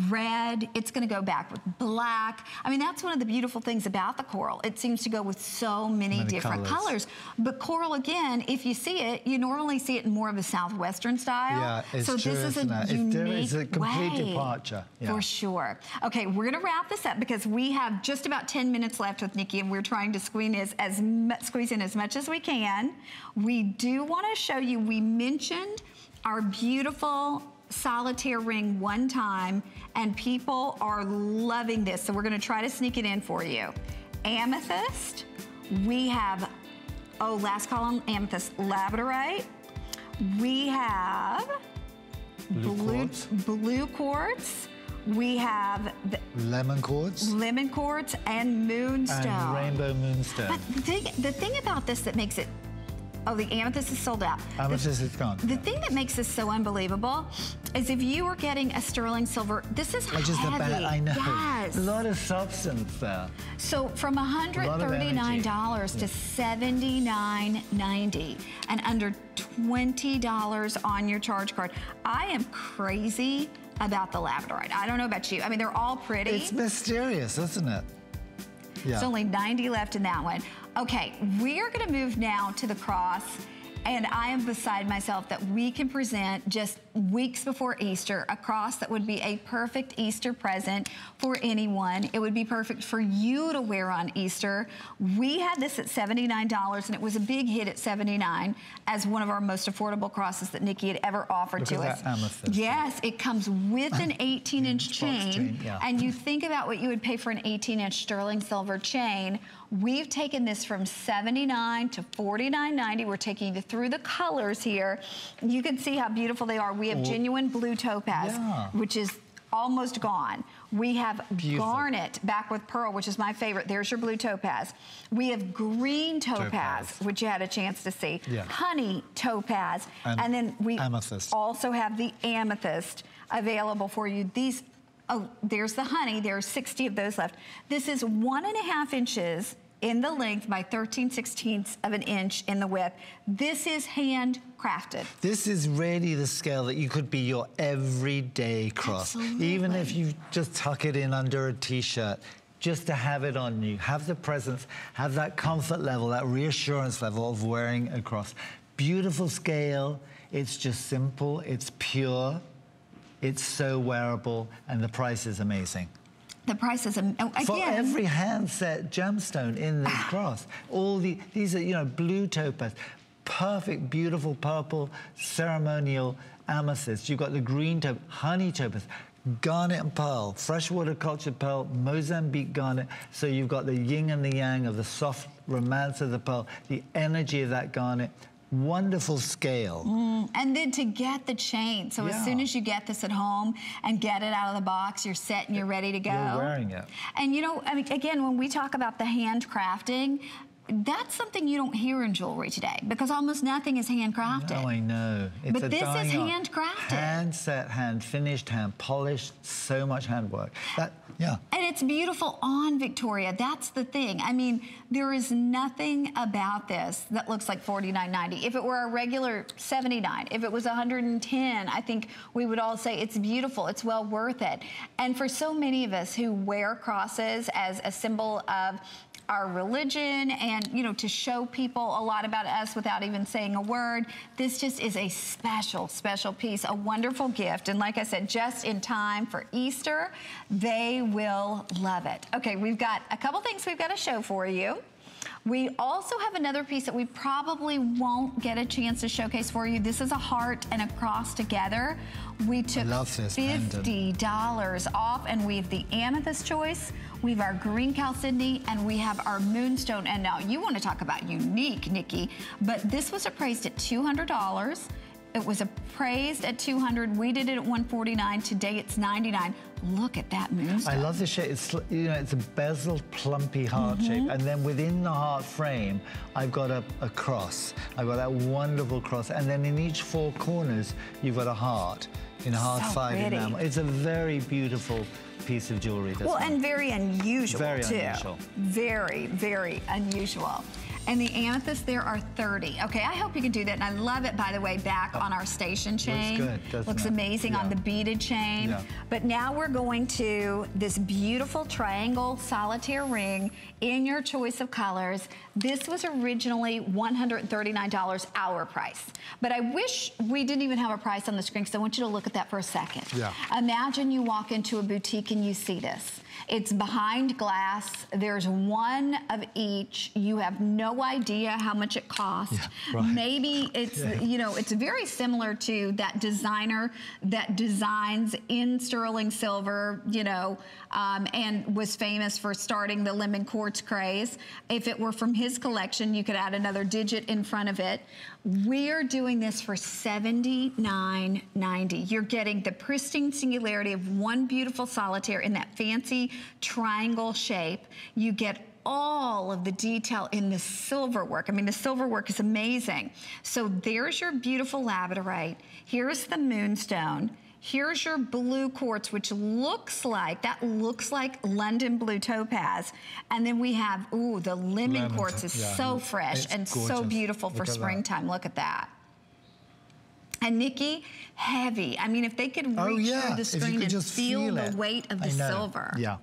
red. It's gonna go back with black. I mean, that's one of the beautiful things about the coral. It seems to go with so many different colors. But coral, again, if you see it, you normally see it in more of a southwestern style. Yeah, it's so true, this is a unique it's a complete way, departure. Yeah. for sure. Okay, we're gonna wrap this up because we have just about 10 minutes left with Nikki, and we're trying to squeeze in as much as we can. We do want to show you, we mentioned our beautiful solitaire ring one time, and people are loving this, so we're going to try to sneak it in for you. Amethyst, we have, last column, Amethyst Labradorite. We have blue quartz. We have the lemon quartz and moonstone. And rainbow moonstone. But the thing about this that makes it, the amethyst is sold out. Amethyst is gone. The thing that makes this so unbelievable is if you were getting a sterling silver, this is heavy. I know. Yes. A lot of substance there. So from $139 to $79.90 and under $20 on your charge card. I am crazy about the labradorite. I don't know about you. I mean, they're all pretty. It's mysterious, isn't it? Yeah. There's only 90 left in that one. Okay, we are gonna move now to the cross, and I am beside myself that we can present just weeks before Easter a cross that would be a perfect Easter present for anyone. It would be perfect for you to wear on Easter. We had this at $79, and it was a big hit at $79 as one of our most affordable crosses that Nikki had ever offered to us. Amethyst. Yes, it comes with an 18-inch chain, and you think about what you would pay for an 18-inch sterling silver chain. We've taken this from $79 to $49.90. We're taking you through the colors here. You can see how beautiful they are. We have genuine blue topaz, which is almost gone. We have garnet back with pearl, which is my favorite. There's your blue topaz. We have green topaz, which you had a chance to see. Honey topaz. And then we also have the amethyst available for you. These, there's the honey. There are 60 of those left. This is 1.5 inches in the length by 13/16 of an inch in the width. This is handcrafted. This is really the scale that you could be your everyday cross. Absolutely. Even if you just tuck it in under a t-shirt, just to have it on you, have the presence, have that comfort level, that reassurance level of wearing a cross. Beautiful scale, it's just simple, it's pure, it's so wearable, and the price is amazing. The price is, again, for every handset gemstone in this cross. These are, blue topaz, perfect, beautiful purple ceremonial amethyst. You've got the green topaz, honey topaz, garnet and pearl, freshwater cultured pearl, Mozambique garnet. So you've got the yin and the yang of the soft romance of the pearl, the energy of that garnet. Wonderful scale. And then to get the chain. So as soon as you get this at home and get it out of the box, you're set and you're ready to go. You're wearing it. And I mean, again, when we talk about the handcrafting, that's something you don't hear in jewelry today because almost nothing is handcrafted. Oh, I know. It's but this is handcrafted. Hand set, hand finished, hand polished, so much handwork. Yeah. And it's beautiful on Victoria. That's the thing. I mean, there is nothing about this that looks like $49.90. If it were a regular $79, if it was $110, I think we would all say it's beautiful. It's well worth it. And for so many of us who wear crosses as a symbol of our religion and, you know, to show people a lot about us without even saying a word, this just is a special, special piece, a wonderful gift. And like I said, just in time for Easter, they will love it. Okay, we've got a couple things we've got to show for you. We also have another piece that we probably won't get a chance to showcase for you. This is a heart and a cross together. We took $50 off, and we have the amethyst choice, we have our green chalcedony, and we have our moonstone. And now you want to talk about unique, Nikki, but this was appraised at $200. It was appraised at $200. We did it at $149. Today it's $99. Look at that moonstone. I love the shape. It's, you know, it's a bezeled, plumpy heart shape, and then within the heart frame, I've got a cross. I've got that wonderful cross, and then in each four corners, you've got a heart in hard five enamel. It's a very beautiful piece of jewelry. Well, and very unusual too. Very unusual. Very, very unusual. And the amethyst, there are 30. Okay, I hope you can do that. And I love it, by the way, back on our station chain. Looks good, doesn't Looks it? amazing on the beaded chain. Yeah. But now we're going to this beautiful triangle solitaire ring in your choice of colors. This was originally $139 our price. But I wish we didn't even have a price on the screen, because I want you to look at that for a second. Yeah. Imagine you walk into a boutique and you see this. It's behind glass. There's one of each. You have no idea how much it costs. Yeah, right. Maybe it's, you know, it's very similar to that designer that designs in sterling silver, you know, and was famous for starting the lemon quartz craze. If it were from his collection, you could add another digit in front of it. We're doing this for $79.90. You're getting the pristine singularity of one beautiful solitaire in that fancy triangle shape. You get all of the detail in the silver work. I mean, the silver work is amazing. So there's your beautiful labradorite. Here's the moonstone. Here's your blue quartz, which looks like London blue topaz. And then we have, ooh, the lemon quartz is so fresh and so beautiful for springtime. Look at that. And Nikki, heavy. I mean, if they could reach through the screen and feel the weight of the silver. Yeah.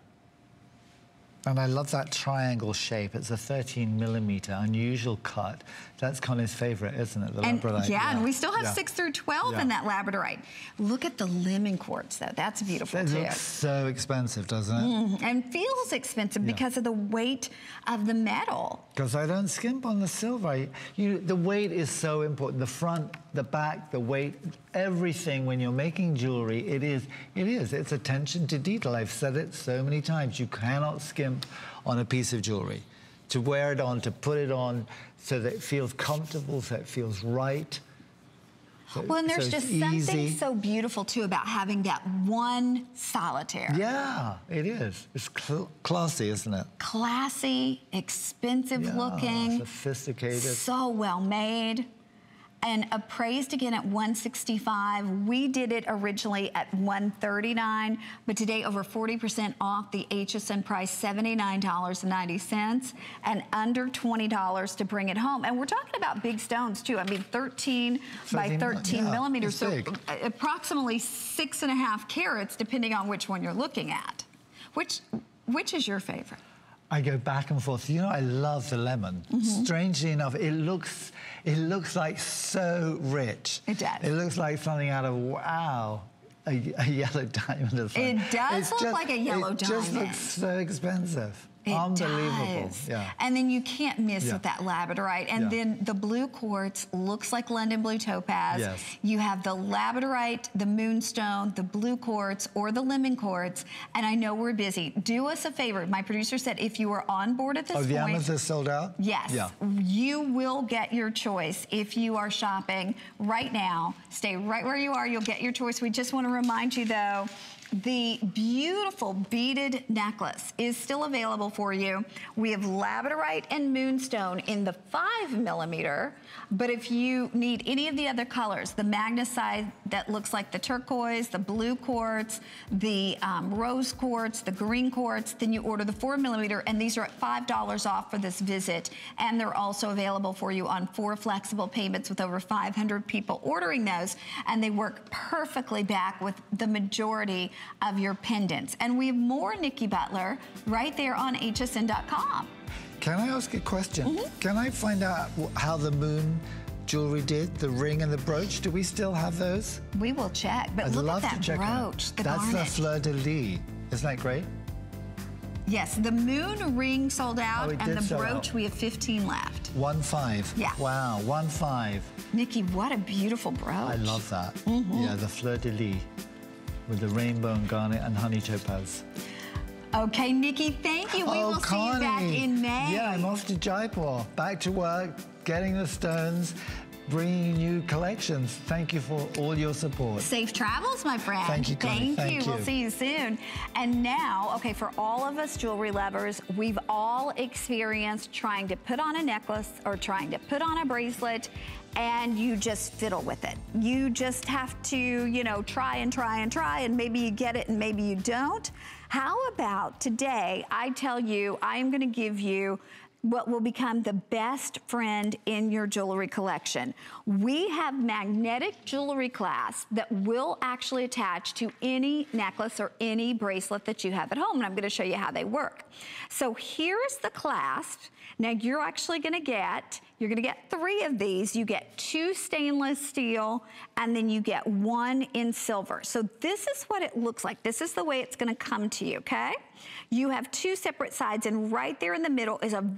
And I love that triangle shape. It's a 13mm, unusual cut. That's Connie's favorite, isn't it? The labradorite. Yeah, and we still have 6 through 12 in that labradorite. Look at the lemon quartz, though. That's beautiful, too. It looks so expensive, doesn't it? And feels expensive because of the weight of the metal. Because I don't skimp on the silver. The weight is so important. The front, the back, the weight, everything when you're making jewelry, it's attention to detail. I've said it so many times. You cannot skimp on a piece of jewelry. To wear it on, to put it on so that it feels comfortable, so it feels right. Well, and there's just something so beautiful, too, about having that one solitaire. Yeah, it is. It's classy, isn't it? Classy, expensive looking. Sophisticated. So well made. And appraised again at $165. We did it originally at $139, but today over 40% off the HSN price, $79.90, and under $20 to bring it home. And we're talking about big stones too. I mean, 13 by 13 millimeters, so approximately 6.5 carats, depending on which one you're looking at. Which is your favorite? I go back and forth. You know, I love the lemon. Strangely enough, it looks like so rich. It does. It looks like something out of, wow, a yellow diamond or something. It does look like a yellow diamond. It just looks so expensive. Unbelievable. Does. Yeah. And then you can't miss with that labradorite. And then the blue quartz looks like London blue topaz. Yes. You have the labradorite, the moonstone, the blue quartz, or the lemon quartz. And I know we're busy. Do us a favor. My producer said if you were on board at this point. Oh, the amethyst sold out? Yes. Yeah. You will get your choice if you are shopping right now. Stay right where you are. You'll get your choice. We just want to remind you, though, The beautiful beaded necklace is still available for you. We have labradorite and moonstone in the 5mm, but if you need any of the other colors, the magnesite that looks like the turquoise, the blue quartz, the rose quartz, the green quartz, then you order the 4mm, and these are at $5 off for this visit, and they're also available for you on 4 flexible payments with over 500 people ordering those, and they work perfectly back with the majority of your pendants. And we have more Nicky Butler right there on hsn.com. Can I ask a question? Can I find out how the moon jewelry did, the ring and the brooch? Do we still have those? We will check, but I'd look love at to that check brooch, the That's garnet. the fleur de lis. Isn't that great? Yes, the moon ring sold out, it and did the sell brooch, out. we have 15 left. 1.5. Yeah. Wow, 1.5. Nikki, what a beautiful brooch. I love that. Yeah, the fleur de lis with the rainbow and garnet and honey topaz. Okay, Nikki, thank you. We will see you back in May. Yeah, I'm off to Jaipur. Back to work, getting the stones, bringing new collections. Thank you for all your support. Safe travels, my friend. Thank you, Connie. Thank you. Thank you. We'll see you soon. And now, okay, for all of us jewelry lovers, we've all experienced trying to put on a necklace or trying to put on a bracelet, and you just fiddle with it. You just have to, you know, try and try and try, and maybe you get it and maybe you don't. How about today, I tell you, I am gonna give you what will become the best friend in your jewelry collection. We have magnetic jewelry clasps that will actually attach to any necklace or any bracelet that you have at home, and I'm gonna show you how they work. So here's the clasp. Now you're actually gonna get, you're gonna get 3 of these. You get 2 stainless steel, and then you get 1 in silver. So this is what it looks like. This is the way it's gonna come to you, okay? You have 2 separate sides, and right there in the middle is a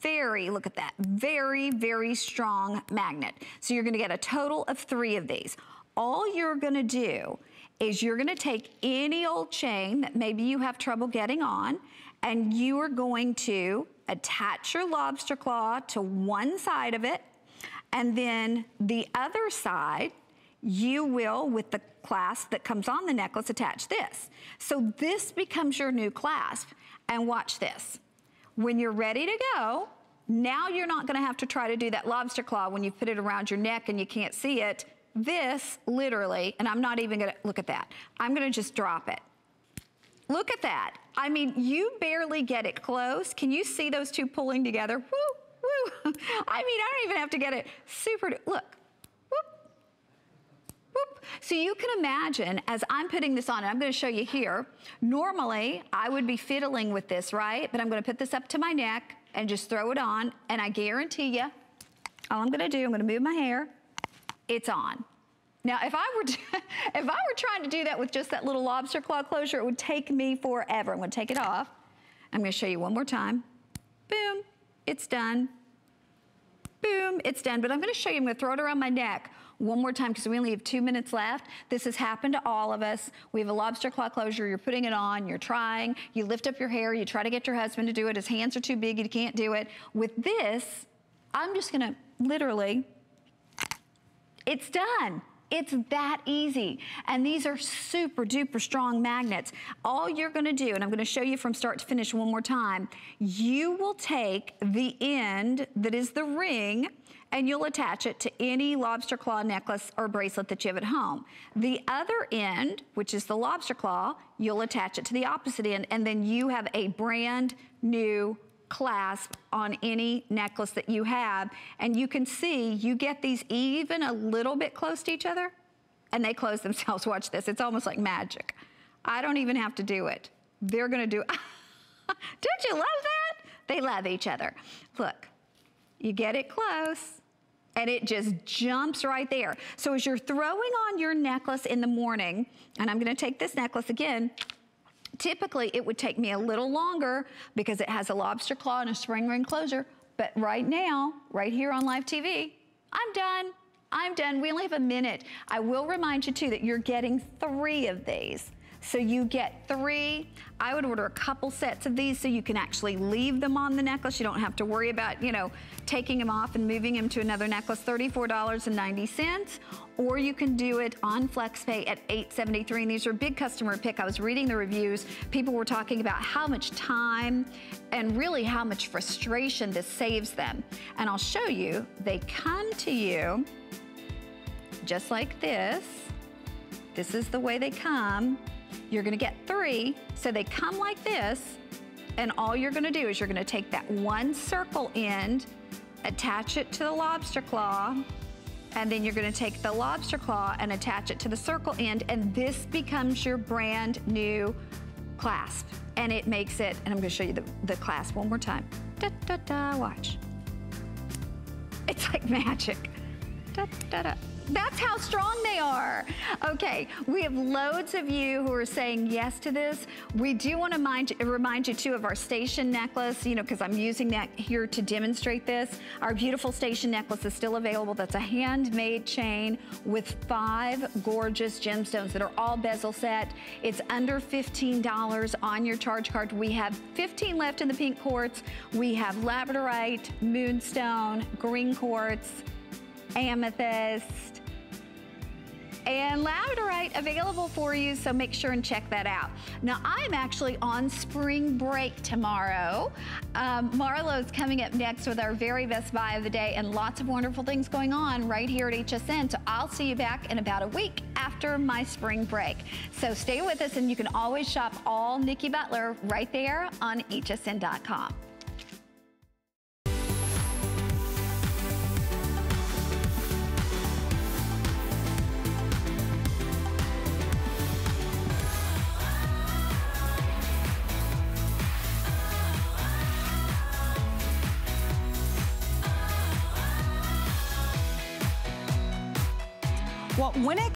very, look at that, very, very strong magnet. So you're gonna get a total of 3 of these. All you're gonna do is you're gonna take any old chain that maybe you have trouble getting on, and you are going to attach your lobster claw to one side of it, and then the other side, you will, with the clasp that comes on the necklace, attach this. So this becomes your new clasp, and watch this. When you're ready to go, now you're not gonna have to try to do that lobster claw when you put it around your neck and you can't see it. This, literally, and I'm not even gonna, look at that. I'm gonna just drop it. Look at that. I mean, you barely get it close. Can you see those 2 pulling together? Woo, woo. I mean, I don't even have to get it super, look, whoop, whoop. So you can imagine, as I'm putting this on, and I'm gonna show you here, normally I would be fiddling with this, right? But I'm gonna put this up to my neck and just throw it on, and I guarantee you, all I'm gonna do, I'm gonna move my hair, it's on. Now, if I were trying to do that with just that little lobster claw closure, it would take me forever. I'm gonna take it off. I'm gonna show you one more time. Boom, it's done. Boom, it's done. But I'm gonna show you, I'm gonna throw it around my neck one more time because we only have 2 minutes left. This has happened to all of us. We have a lobster claw closure, you're putting it on, you're trying, you lift up your hair, you try to get your husband to do it, his hands are too big, you can't do it. With this, I'm just gonna literally, it's done. It's that easy. And these are super duper strong magnets. All you're gonna do, and I'm gonna show you from start to finish one more time, you will take the end that is the ring and you'll attach it to any lobster claw necklace or bracelet that you have at home. The other end, which is the lobster claw, you'll attach it to the opposite end, and then you have a brand new clasp on any necklace that you have, and you can see you get these even a little bit close to each other and they close themselves. Watch this, it's almost like magic. I don't even have to do it. They're gonna do, don't you love that? They love each other. Look, you get it close and it just jumps right there. So as you're throwing on your necklace in the morning, and I'm gonna take this necklace again, typically, it would take me a little longer because it has a lobster claw and a spring ring closure, but right now, right here on live TV, I'm done. I'm done. We only have a minute. I will remind you too that you're getting 3 of these. So you get 3. I would order a couple sets of these so you can actually leave them on the necklace. You don't have to worry about, you know, taking them off and moving them to another necklace. $34.90. Or you can do it on FlexPay at $8.73. And these are big customer pick. I was reading the reviews. People were talking about how much time and really how much frustration this saves them. And I'll show you. They come to you just like this. This is the way they come. You're gonna get 3. So they come like this. And all you're gonna do is you're gonna take that one circle end, attach it to the lobster claw, and then you're gonna take the lobster claw and attach it to the circle end, and this becomes your brand new clasp. And it makes it, and I'm gonna show you the clasp one more time. Da, da, da, watch. It's like magic. Da, da, da. That's how strong they are. Okay, we have loads of you who are saying yes to this. We do want to remind you too of our station necklace, you know, because I'm using that here to demonstrate this. Our beautiful station necklace is still available. That's a handmade chain with 5 gorgeous gemstones that are all bezel set. It's under $15 on your charge card. We have 15 left in the pink quartz. We have labradorite, moonstone, green quartz, amethyst, and labradorite available for you, so make sure and check that out. Now, I'm actually on spring break tomorrow. Marlo's coming up next with our very best buy of the day, and lots of wonderful things going on right here at HSN. So I'll see you back in about a week after my spring break. So stay with us, and you can always shop all Nicky Butler right there on hsn.com. Well, when it